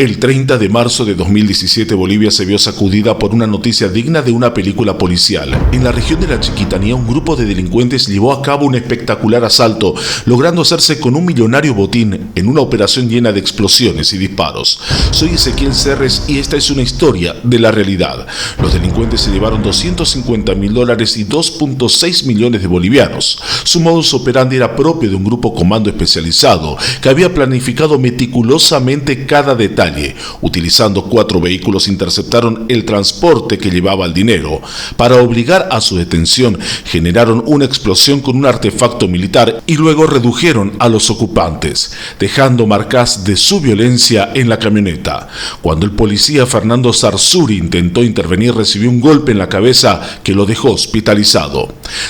El 30 de marzo de 2017 Bolivia se vio sacudida por una noticia digna de una película policial. En la región de la Chiquitanía, un grupo de delincuentes llevó a cabo un espectacular asalto, logrando hacerse con un millonario botín en una operación llena de explosiones y disparos. Soy Ezequiel Serres y esta es una historia de la realidad. Los delincuentes se llevaron $250.000 y 2.6 millones de bolivianos. Su modus operandi era propio de un grupo comando especializado que había planificado meticulosamente cada detalle. Utilizando 4 vehículos interceptaron el transporte que llevaba el dinero. Para obligar a su detención, generaron una explosión con un artefacto militar y luego redujeron a los ocupantes, dejando marcas de su violencia en la camioneta. Cuando el policía Fernando Sarsuri intentó intervenir, recibió un golpe en la cabeza que lo dejó hospitalizado.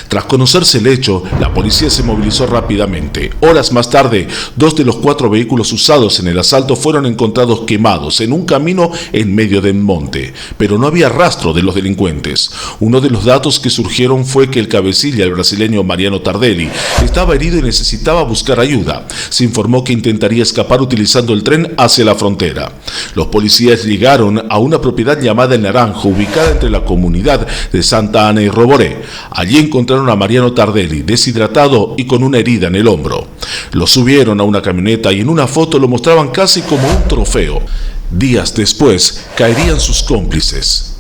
Tras conocerse el hecho, la policía se movilizó rápidamente. Horas más tarde, 2 de los 4 vehículos usados en el asalto fueron encontrados quemados en un camino en medio del monte, pero no había rastro de los delincuentes. Uno de los datos que surgieron fue que el cabecilla, el brasileño Mariano Tardelli, estaba herido y necesitaba buscar ayuda. Se informó que intentaría escapar utilizando el tren hacia la frontera. Los policías llegaron a una propiedad llamada El Naranjo, ubicada entre la comunidad de Santa Ana y Roboré. Allí encontraron a Mariano Tardelli, deshidratado y con una herida en el hombro. Lo subieron a una camioneta y en una foto lo mostraban casi como un trofeo. Días después, caerían sus cómplices.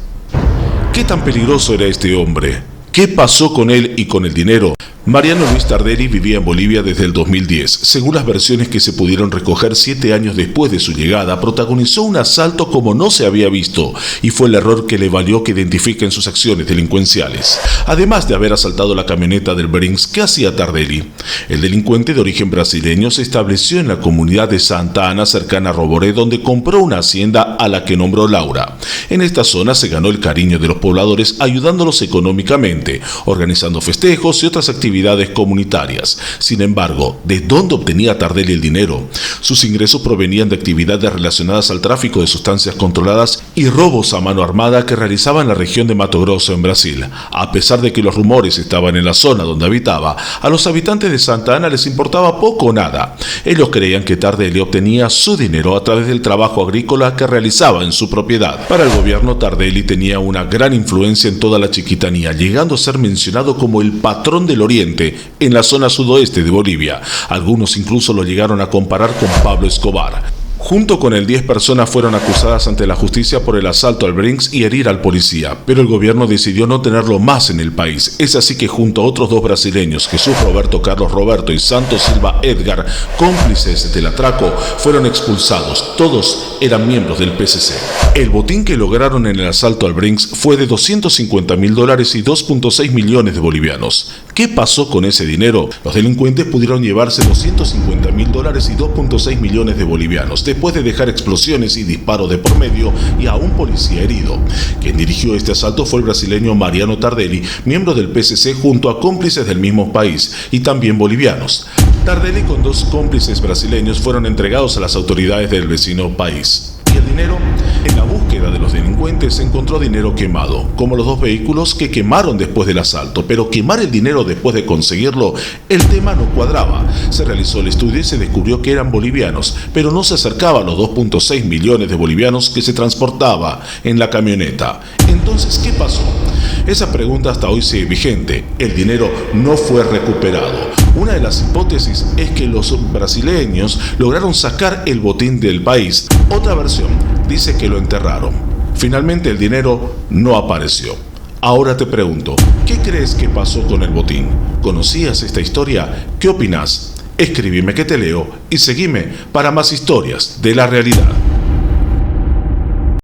¿Qué tan peligroso era este hombre? ¿Qué pasó con él y con el dinero? Mariano Luis Tardelli vivía en Bolivia desde el 2010. Según las versiones que se pudieron recoger 7 años después de su llegada, protagonizó un asalto como no se había visto y fue el error que le valió que identifiquen sus acciones delincuenciales. Además de haber asaltado la camioneta del Brinks, ¿qué hacía Tardelli? El delincuente de origen brasileño se estableció en la comunidad de Santa Ana, cercana a Roboré, donde compró una hacienda a la que nombró Laura. En esta zona se ganó el cariño de los pobladores ayudándolos económicamente, organizando festejos y otras actividades comunitarias. Sin embargo, ¿de dónde obtenía Tardelli el dinero? Sus ingresos provenían de actividades relacionadas al tráfico de sustancias controladas y robos a mano armada que realizaba en la región de Mato Grosso, en Brasil. A pesar de que los rumores estaban en la zona donde habitaba, a los habitantes de Santa Ana les importaba poco o nada. Ellos creían que Tardelli obtenía su dinero a través del trabajo agrícola que realizaba en su propiedad. Para el gobierno, Tardelli tenía una gran influencia en toda la Chiquitanía, llegando a ser mencionado como el patrón del Oriente en la zona sudoeste de Bolivia. Algunos incluso lo llegaron a comparar con Pablo Escobar. Junto con él, 10 personas fueron acusadas ante la justicia por el asalto al Brinks y herir al policía, pero el gobierno decidió no tenerlo más en el país. Es así que junto a otros 2 brasileños, Jesús Roberto Carlos Roberto y Santos Silva Edgar, cómplices del atraco, fueron expulsados. Todos eran miembros del PCC. El botín que lograron en el asalto al Brinks fue de $250.000 y 2.6 millones de bolivianos. ¿Qué pasó con ese dinero? Los delincuentes pudieron llevarse $250.000 y 2.6 millones de bolivianos, después de dejar explosiones y disparos de por medio y a un policía herido. Quien dirigió este asalto fue el brasileño Mariano Tardelli, miembro del PCC, junto a cómplices del mismo país y también bolivianos. Tardelli con 2 cómplices brasileños fueron entregados a las autoridades del vecino país. ¿Y el dinero? En la búsqueda de los delincuentes se encontró dinero quemado, como los 2 vehículos que quemaron después del asalto, pero quemar el dinero después de conseguirlo, el tema no cuadraba. Se realizó el estudio y se descubrió que eran bolivianos, pero no se acercaba a los 2.6 millones de bolivianos que se transportaba en la camioneta. Entonces, ¿qué pasó? Esa pregunta hasta hoy sigue vigente. El dinero no fue recuperado. Una de las hipótesis es que los brasileños lograron sacar el botín del país. Otra versión dice que lo enterraron. Finalmente el dinero no apareció. Ahora te pregunto, ¿qué crees que pasó con el botín? ¿Conocías esta historia? ¿Qué opinas? Escríbeme que te leo y seguime para más historias de la realidad.